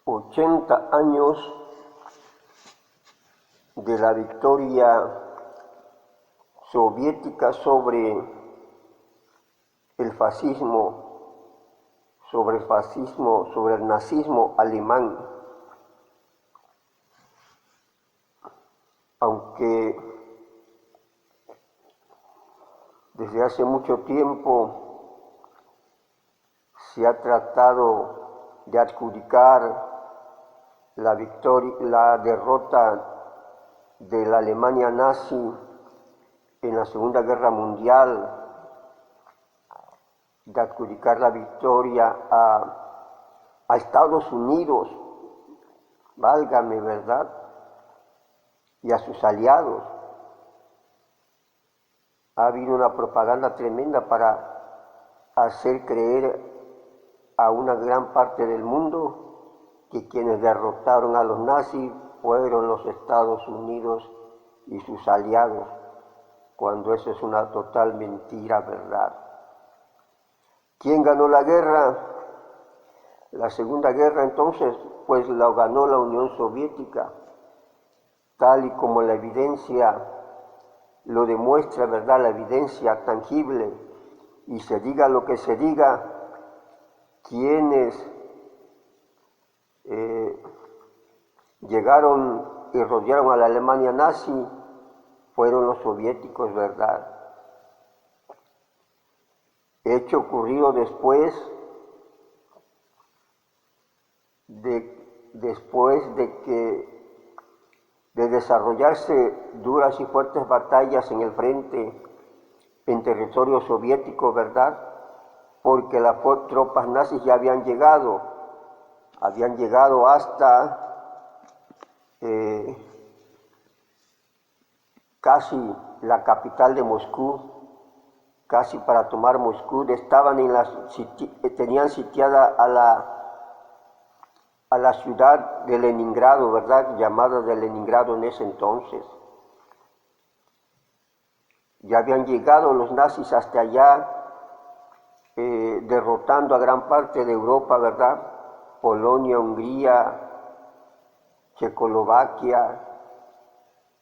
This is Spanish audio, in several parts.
80 años de la victoria soviética sobre el fascismo, sobre el nazismo alemán. Aunque desde hace mucho tiempo se ha tratado de adjudicar la derrota de la Alemania nazi en la Segunda Guerra Mundial, de adjudicar la victoria a Estados Unidos, válgame, ¿verdad?, y a sus aliados. Ha habido una propaganda tremenda para hacer creer a una gran parte del mundo que quienes derrotaron a los nazis fueron los Estados Unidos y sus aliados, cuando eso es una total mentira, ¿verdad? ¿Quién ganó la guerra? La Segunda Guerra, entonces, pues la ganó la Unión Soviética, tal y como la evidencia lo demuestra, ¿verdad?, la evidencia tangible. Y se diga lo que se diga, quienes llegaron y rodearon a la Alemania nazi fueron los soviéticos, ¿verdad? Hecho ocurrido después de desarrollarse duras y fuertes batallas en el frente, en territorio soviético, ¿verdad? Porque las tropas nazis ya habían llegado hasta casi la capital de Moscú, casi para tomar Moscú. Tenían sitiada a la ciudad de Leningrado, ¿verdad?, llamada de Leningrado en ese entonces. Ya habían llegado los nazis hasta allá, derrotando a gran parte de Europa, ¿verdad? Polonia, Hungría, Checoslovaquia,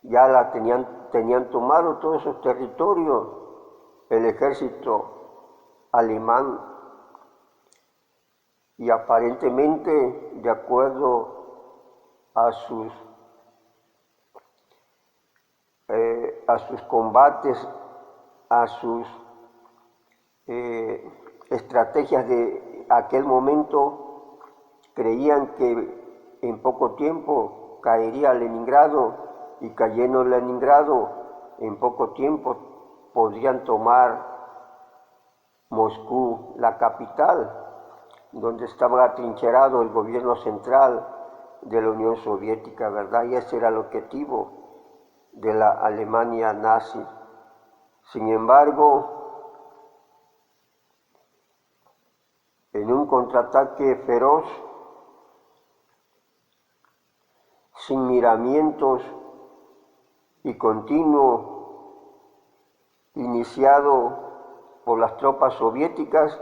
ya tenían tomado todos esos territorios el ejército alemán. Y aparentemente, de acuerdo a sus combates, a sus estrategias de aquel momento, creían que en poco tiempo caería Leningrado, y cayendo Leningrado, en poco tiempo podrían tomar Moscú, la capital, donde estaba atrincherado el gobierno central de la Unión Soviética, ¿verdad? Y ese era el objetivo de la Alemania nazi. Sin embargo, en un contraataque feroz, sin miramientos y continuo, iniciado por las tropas soviéticas,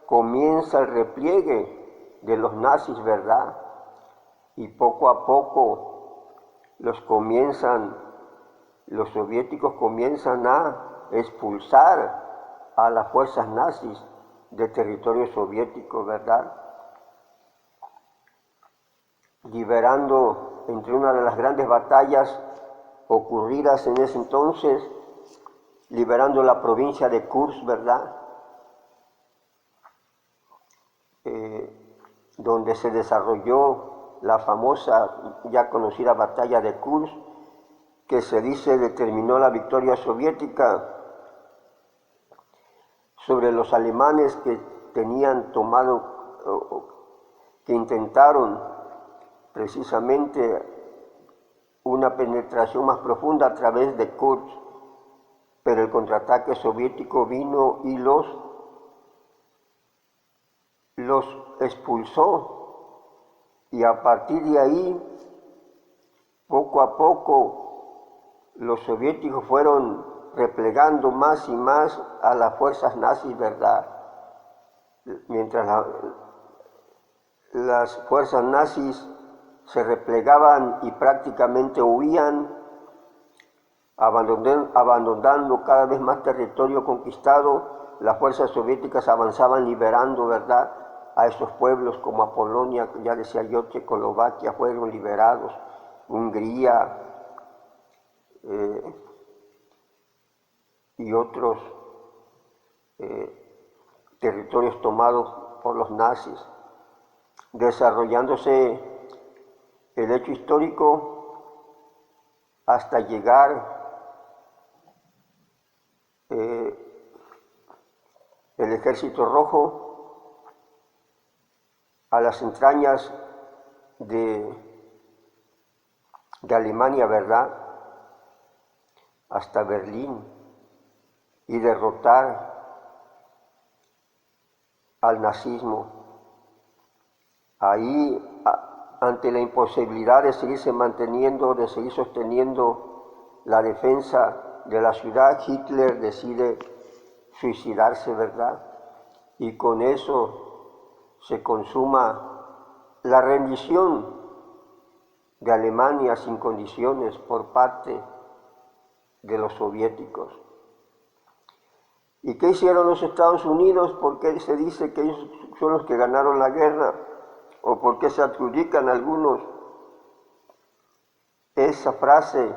comienza el repliegue de los nazis, ¿verdad? Y poco a poco los soviéticos comienzan a expulsar a las fuerzas nazis de territorio soviético, ¿verdad? Liberando, entre una de las grandes batallas ocurridas en ese entonces, liberando la provincia de Kursk, ¿verdad?, donde se desarrolló la famosa, ya conocida batalla de Kursk, que se dice determinó la victoria soviética sobre los alemanes que tenían tomado, que intentaron precisamente una penetración más profunda a través de Kursk, pero el contraataque soviético vino y los expulsó, y a partir de ahí, poco a poco, los soviéticos fueron replegando más y más a las fuerzas nazis, ¿verdad? Mientras las fuerzas nazis se replegaban y prácticamente huían, abandonando cada vez más territorio conquistado. Las fuerzas soviéticas avanzaban liberando, ¿verdad?, a esos pueblos como a Polonia, ya decía yo, Checoslovaquia fueron liberados, Hungría y otros territorios tomados por los nazis, desarrollándose el hecho histórico hasta llegar el Ejército Rojo a las entrañas de Alemania, ¿verdad?, hasta Berlín, y derrotar al nazismo. Ahí, ante la imposibilidad de seguirse manteniendo, de seguir sosteniendo la defensa de la ciudad, Hitler decide suicidarse, ¿verdad? Y con eso se consuma la rendición de Alemania sin condiciones por parte de los soviéticos. ¿Y qué hicieron los Estados Unidos? ¿Por qué se dice que ellos son los que ganaron la guerra? ¿O por qué se adjudican algunos esa frase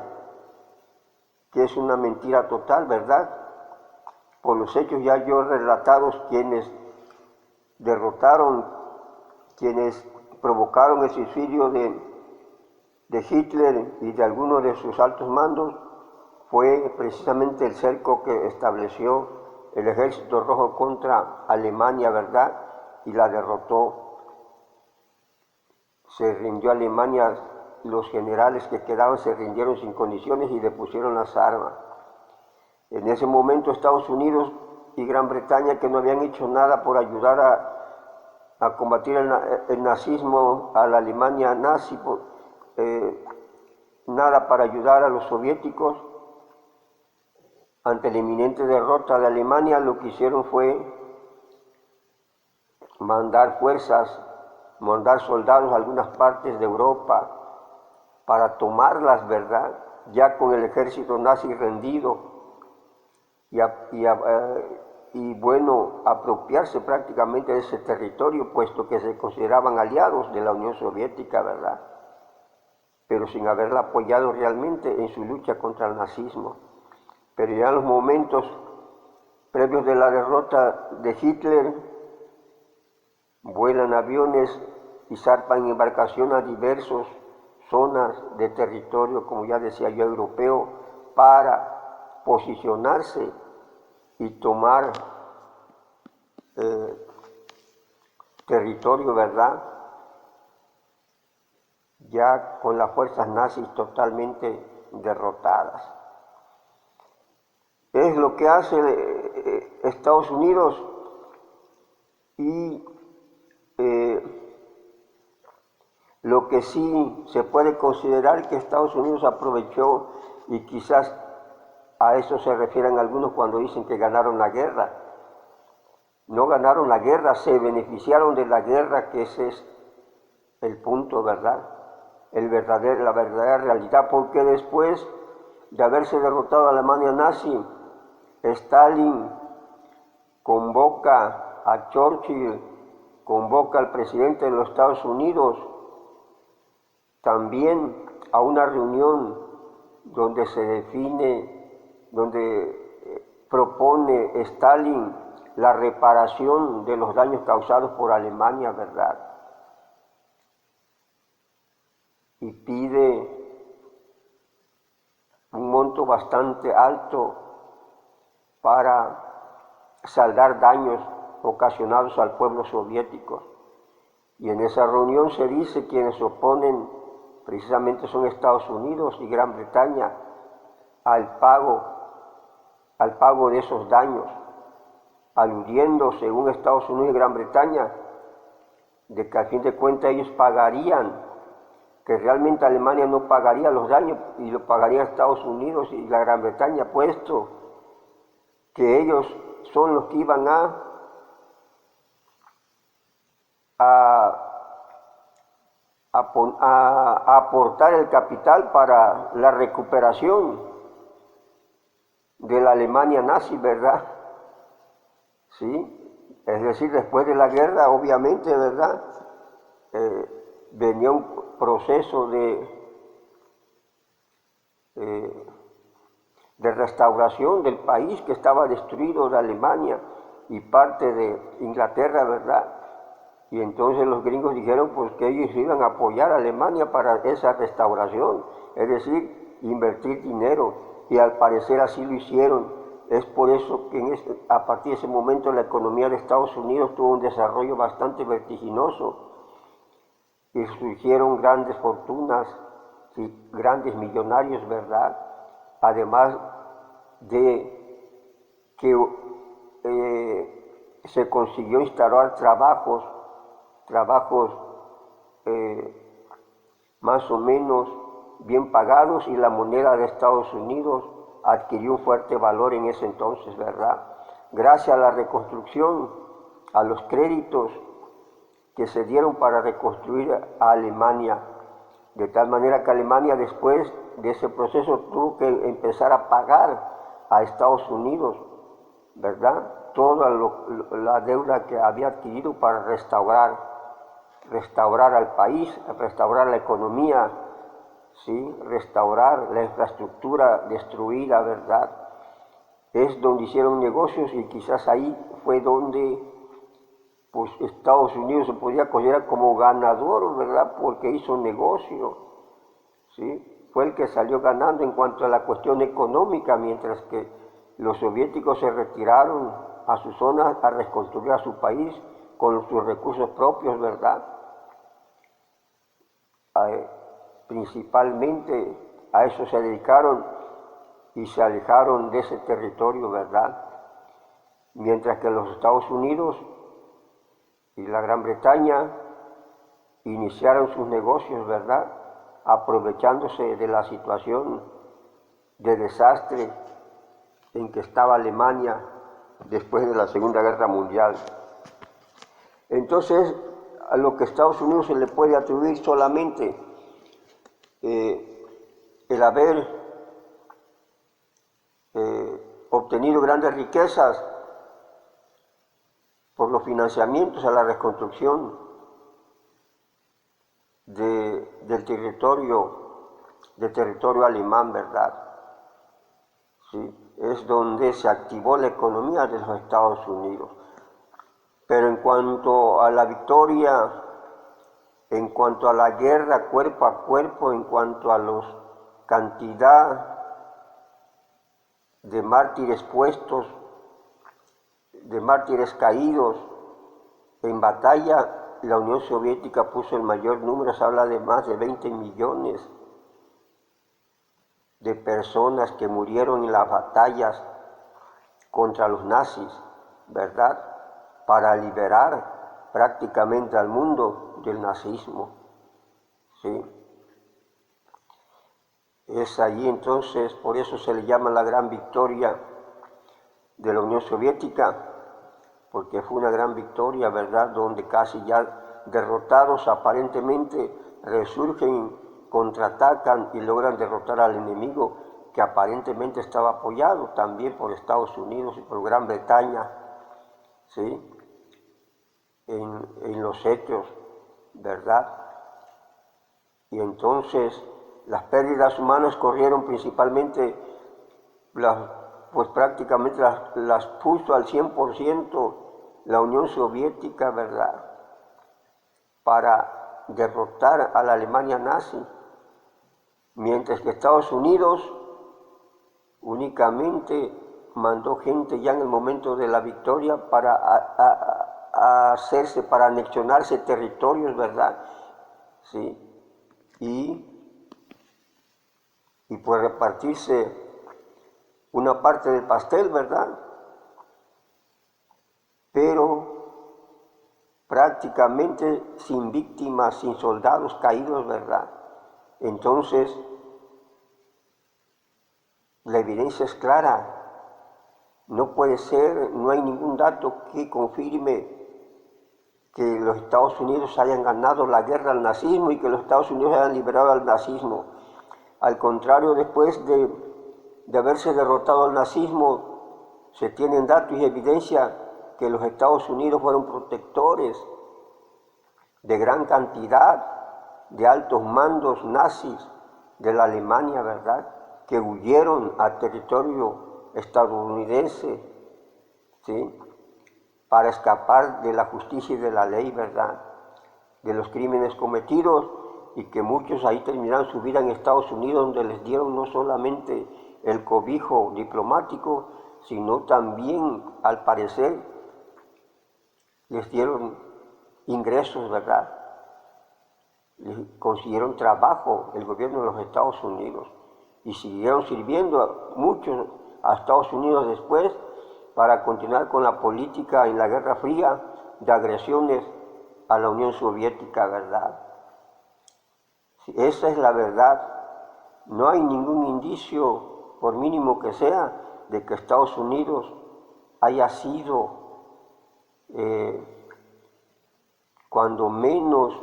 que es una mentira total, ¿verdad? Por los hechos ya yo relatados, quienes derrotaron, quienes provocaron el suicidio de Hitler y de algunos de sus altos mandos, fue precisamente el cerco que estableció el Ejército Rojo contra Alemania, ¿verdad? Y la derrotó. Se rindió Alemania, los generales que quedaban se rindieron sin condiciones y depusieron las armas. En ese momento Estados Unidos y Gran Bretaña, que no habían hecho nada por ayudar a combatir el nazismo, a la Alemania nazi, nada para ayudar a los soviéticos, ante la inminente derrota de Alemania, lo que hicieron fue mandar fuerzas, mandar soldados a algunas partes de Europa para tomarlas, ¿verdad?, ya con el ejército nazi rendido, y bueno, apropiarse prácticamente de ese territorio, puesto que se consideraban aliados de la Unión Soviética, ¿verdad?, pero sin haberla apoyado realmente en su lucha contra el nazismo. Pero ya en los momentos previos de la derrota de Hitler, vuelan aviones y zarpan en embarcación a diversas zonas de territorio, como ya decía yo, europeo, para posicionarse y tomar territorio, ¿verdad?, ya con las fuerzas nazis totalmente derrotadas. Es lo que hace Estados Unidos, y lo que sí se puede considerar que Estados Unidos aprovechó, y quizás a eso se refieren algunos cuando dicen que ganaron la guerra. No ganaron la guerra, se beneficiaron de la guerra, que ese es el punto, ¿verdad?, la verdadera realidad, porque después de haberse derrotado a la Alemania nazi, Stalin convoca a Churchill, convoca al presidente de los Estados Unidos también a una reunión donde se define, donde propone Stalin la reparación de los daños causados por Alemania, ¿verdad?, y pide un monto bastante alto para saldar daños ocasionados al pueblo soviético. Y en esa reunión se dice que quienes se oponen precisamente son Estados Unidos y Gran Bretaña al pago de esos daños, aludiendo, según Estados Unidos y Gran Bretaña, de que al fin de cuentas ellos pagarían, que realmente Alemania no pagaría los daños y lo pagarían Estados Unidos y la Gran Bretaña, puesto que ellos son los que iban a a aportar el capital para la recuperación de la Alemania nazi, ¿verdad? Sí, es decir, después de la guerra, obviamente, ¿verdad? Venía un proceso de restauración del país que estaba destruido, de Alemania y parte de Inglaterra, ¿verdad? Y entonces los gringos dijeron pues que ellos iban a apoyar a Alemania para esa restauración, es decir, invertir dinero, y al parecer así lo hicieron. Es por eso que a partir de ese momento la economía de Estados Unidos tuvo un desarrollo bastante vertiginoso y surgieron grandes fortunas y grandes millonarios, ¿verdad? Además de que se consiguió instaurar trabajos más o menos bien pagados, y la moneda de Estados Unidos adquirió un fuerte valor en ese entonces, ¿verdad? Gracias a la reconstrucción, a los créditos que se dieron para reconstruir a Alemania, de tal manera que Alemania después de ese proceso tuvo que empezar a pagar a Estados Unidos, ¿verdad? Toda la deuda que había adquirido para restaurar al país, restaurar la economía, ¿sí? Restaurar la infraestructura destruida, ¿verdad? Es donde hicieron negocios, y quizás ahí fue donde pues Estados Unidos se podía considerar como ganador, ¿verdad? Porque hizo negocio, ¿sí? Fue el que salió ganando en cuanto a la cuestión económica, mientras que los soviéticos se retiraron a sus zonas a reconstruir a su país con sus recursos propios, ¿verdad? Principalmente a eso se dedicaron y se alejaron de ese territorio, ¿verdad? Mientras que los Estados Unidos y la Gran Bretaña iniciaron sus negocios, ¿verdad? Aprovechándose de la situación de desastre en que estaba Alemania después de la Segunda Guerra Mundial. Entonces, a lo que a Estados Unidos se le puede atribuir solamente el haber obtenido grandes riquezas por los financiamientos a la reconstrucción del territorio alemán, ¿verdad? Sí, es donde se activó la economía de los Estados Unidos. Pero en cuanto a la victoria, en cuanto a la guerra cuerpo a cuerpo, en cuanto a la cantidad de mártires puestos, de mártires caídos en batalla, la Unión Soviética puso el mayor número, se habla de más de 20 millones de personas que murieron en las batallas contra los nazis, ¿verdad? Para liberar prácticamente al mundo del nazismo, ¿sí? Es allí entonces, por eso se le llama la gran victoria de la Unión Soviética, porque fue una gran victoria, ¿verdad?, donde casi ya derrotados aparentemente resurgen, contraatacan y logran derrotar al enemigo, que aparentemente estaba apoyado también por Estados Unidos y por Gran Bretaña, ¿sí?, en los hechos, ¿verdad? Y entonces las pérdidas humanas corrieron principalmente, pues prácticamente las puso al 100% la Unión Soviética, ¿verdad?, para derrotar a la Alemania nazi, mientras que Estados Unidos únicamente mandó gente ya en el momento de la victoria para para anexionarse territorios, ¿verdad? Sí, y pues repartirse una parte del pastel, ¿verdad? Pero prácticamente sin víctimas, sin soldados caídos, ¿verdad? Entonces, la evidencia es clara. No puede ser, no hay ningún dato que confirme que los Estados Unidos hayan ganado la guerra al nazismo y que los Estados Unidos hayan liberado al nazismo. Al contrario, después de haberse derrotado al nazismo, se tienen datos y evidencia que los Estados Unidos fueron protectores de gran cantidad de altos mandos nazis de la Alemania, ¿verdad?, que huyeron al territorio estadounidense, ¿sí?, para escapar de la justicia y de la ley, ¿verdad?, de los crímenes cometidos, y que muchos ahí terminaron su vida en Estados Unidos, donde les dieron no solamente el cobijo diplomático, sino también, al parecer, les dieron ingresos, ¿verdad?, les consiguieron trabajo el gobierno de los Estados Unidos, y siguieron sirviendo muchos a Estados Unidos después, para continuar con la política en la Guerra Fría de agresiones a la Unión Soviética, ¿verdad? Esa es la verdad. No hay ningún indicio, por mínimo que sea, de que Estados Unidos haya sido, cuando menos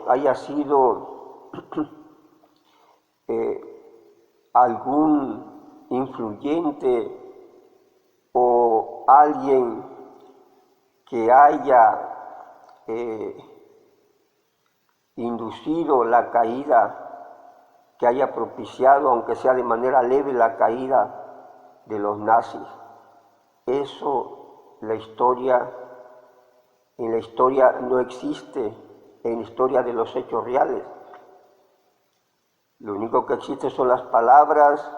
haya sido algún influyente o alguien que haya inducido la caída, que haya propiciado, aunque sea de manera leve, la caída de los nazis. Eso, en la historia no existe, en la historia de los hechos reales. Lo único que existe son las palabras,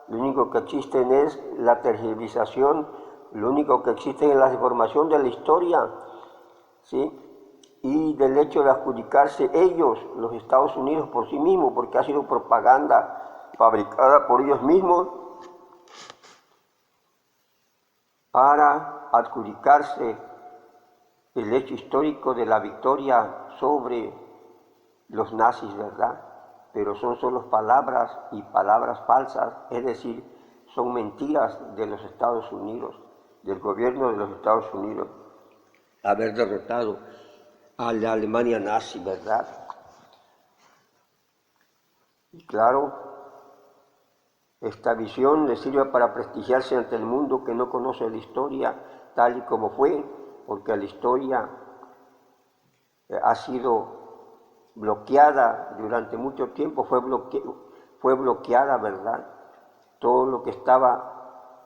lo único que existe es la tergiversación, lo único que existe es la deformación de la historia, ¿sí?, y del hecho de adjudicarse ellos, los Estados Unidos, por sí mismos, porque ha sido propaganda fabricada por ellos mismos para adjudicarse el hecho histórico de la victoria sobre los nazis, ¿verdad? Pero son solo palabras y palabras falsas, es decir, son mentiras de los Estados Unidos, del gobierno de los Estados Unidos, haber derrotado a la Alemania nazi, ¿verdad? Y claro, esta visión le sirve para prestigiarse ante el mundo que no conoce la historia tal y como fue, porque la historia ha sido bloqueada durante mucho tiempo, fue bloqueada, ¿verdad? Todo lo que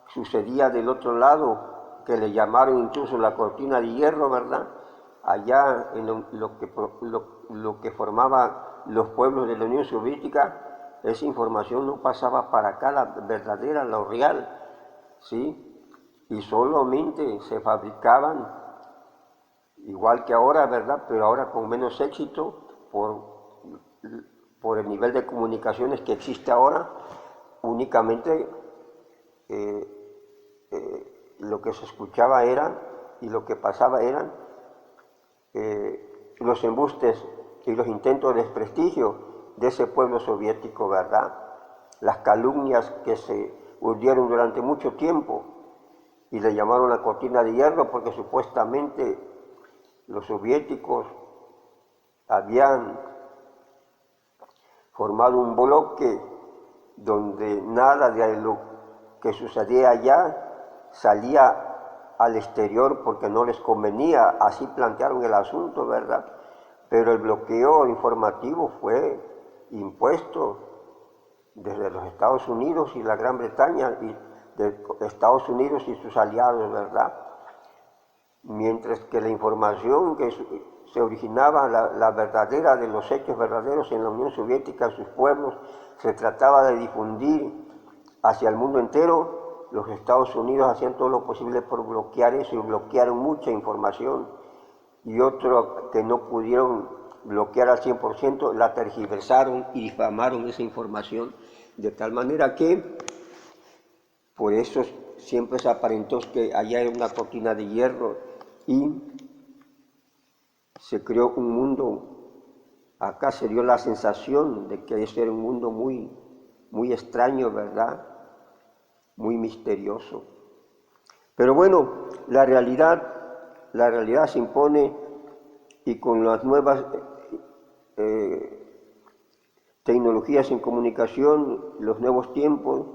sucedía del otro lado, que le llamaron incluso la cortina de hierro, ¿verdad? Allá en lo que formaban los pueblos de la Unión Soviética, esa información no pasaba para acá, la verdadera, lo real, ¿sí? Y solamente se fabricaban, igual que ahora, ¿verdad?, pero ahora con menos éxito, por el nivel de comunicaciones que existe ahora. Únicamente lo que se escuchaba y lo que pasaba eran los embustes y los intentos de desprestigio de ese pueblo soviético, ¿verdad? Las calumnias que se urdieron durante mucho tiempo y le llamaron la cortina de hierro porque supuestamente los soviéticos habían formado un bloque donde nada de lo que sucedía allá salía al exterior porque no les convenía, así plantearon el asunto, ¿verdad? Pero el bloqueo informativo fue impuesto desde los Estados Unidos y la Gran Bretaña, y de Estados Unidos y sus aliados, ¿verdad? Mientras que la información que se originaba, la verdadera de los hechos verdaderos en la Unión Soviética, en sus pueblos, se trataba de difundir hacia el mundo entero, los Estados Unidos hacían todo lo posible por bloquear eso y bloquearon mucha información. Y otros que no pudieron bloquear al 100%, la tergiversaron y difamaron esa información, de tal manera que por eso siempre se aparentó que allá era una cortina de hierro y se creó un mundo, acá se dio la sensación de que ese era un mundo muy extraño, ¿verdad? Muy misterioso. Pero bueno, la realidad se impone, y con las nuevas tecnologías en comunicación, los nuevos tiempos,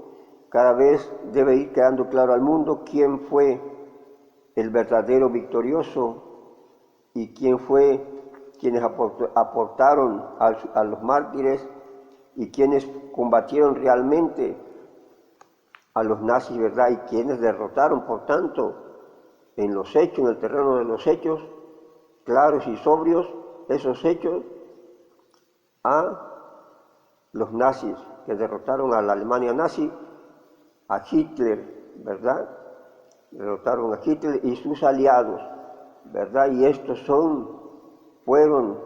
cada vez debe ir quedando claro al mundo quién fue el verdadero victorioso y quién fue quienes aportaron a los mártires y quienes combatieron realmente a los nazis, ¿verdad? Y quienes derrotaron, por tanto, en los hechos, en el terreno de los hechos, claros y sobrios, esos hechos, a los nazis, que derrotaron a la Alemania nazi, a Hitler, ¿verdad? Derrotaron a Hitler y sus aliados, ¿verdad? Y estos fueron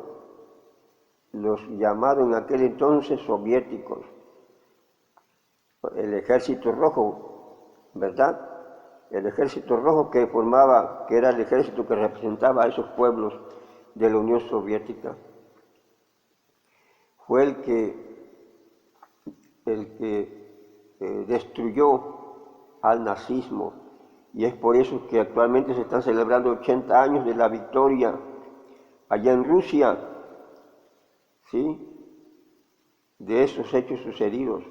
los llamados en aquel entonces soviéticos, el Ejército Rojo, ¿verdad? El Ejército Rojo que era el ejército que representaba a esos pueblos de la Unión Soviética. Fue el que destruyó al nazismo, y es por eso que actualmente se están celebrando 80 años de la victoria allá en Rusia, ¿sí?, de esos hechos sucedidos,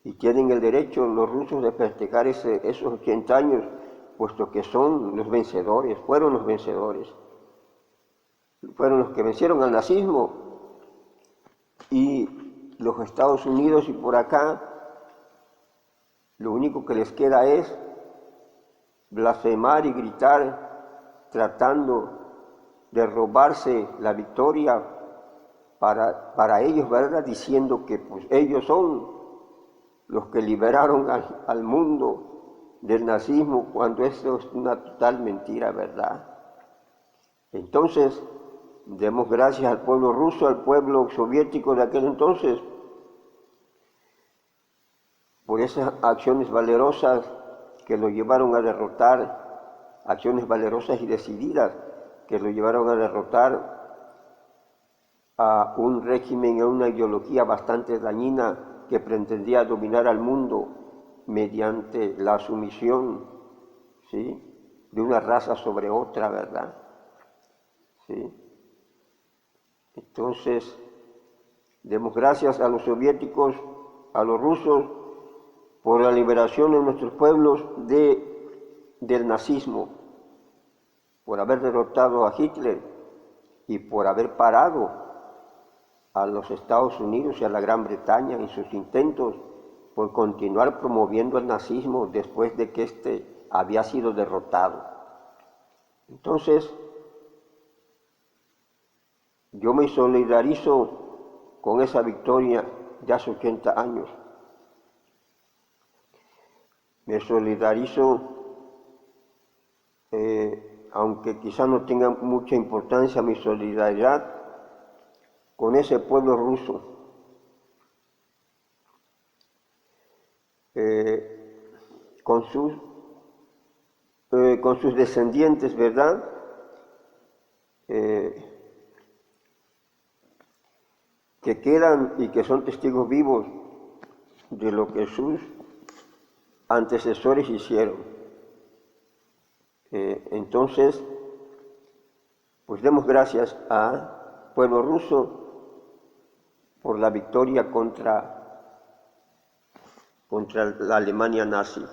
y tienen el derecho los rusos de festejar esos 80 años, puesto que son los vencedores, fueron los vencedores, fueron los que vencieron al nazismo. Y los Estados Unidos y por acá, lo único que les queda es blasfemar y gritar, tratando de robarse la victoria para ellos, ¿verdad? Diciendo que pues ellos son los que liberaron al mundo del nazismo, cuando eso es una total mentira, ¿verdad? Entonces, demos gracias al pueblo ruso, al pueblo soviético de aquel entonces, por esas acciones valerosas que lo llevaron a derrotar, acciones valerosas y decididas que lo llevaron a derrotar a un régimen, a una ideología bastante dañina que pretendía dominar al mundo mediante la sumisión, ¿sí?, de una raza sobre otra, ¿verdad? ¿Sí? Entonces, demos gracias a los soviéticos, a los rusos, por la liberación de nuestros pueblos del nazismo, por haber derrotado a Hitler y por haber parado a los Estados Unidos y a la Gran Bretaña en sus intentos por continuar promoviendo el nazismo después de que éste había sido derrotado. Entonces, yo me solidarizo con esa victoria de hace 80 años. Me solidarizo, aunque quizá no tenga mucha importancia mi solidaridad, con ese pueblo ruso, con sus descendientes, ¿verdad? Que quedan y que son testigos vivos de lo que sus antecesores hicieron. Entonces, pues demos gracias al pueblo ruso por la victoria contra la Alemania nazi.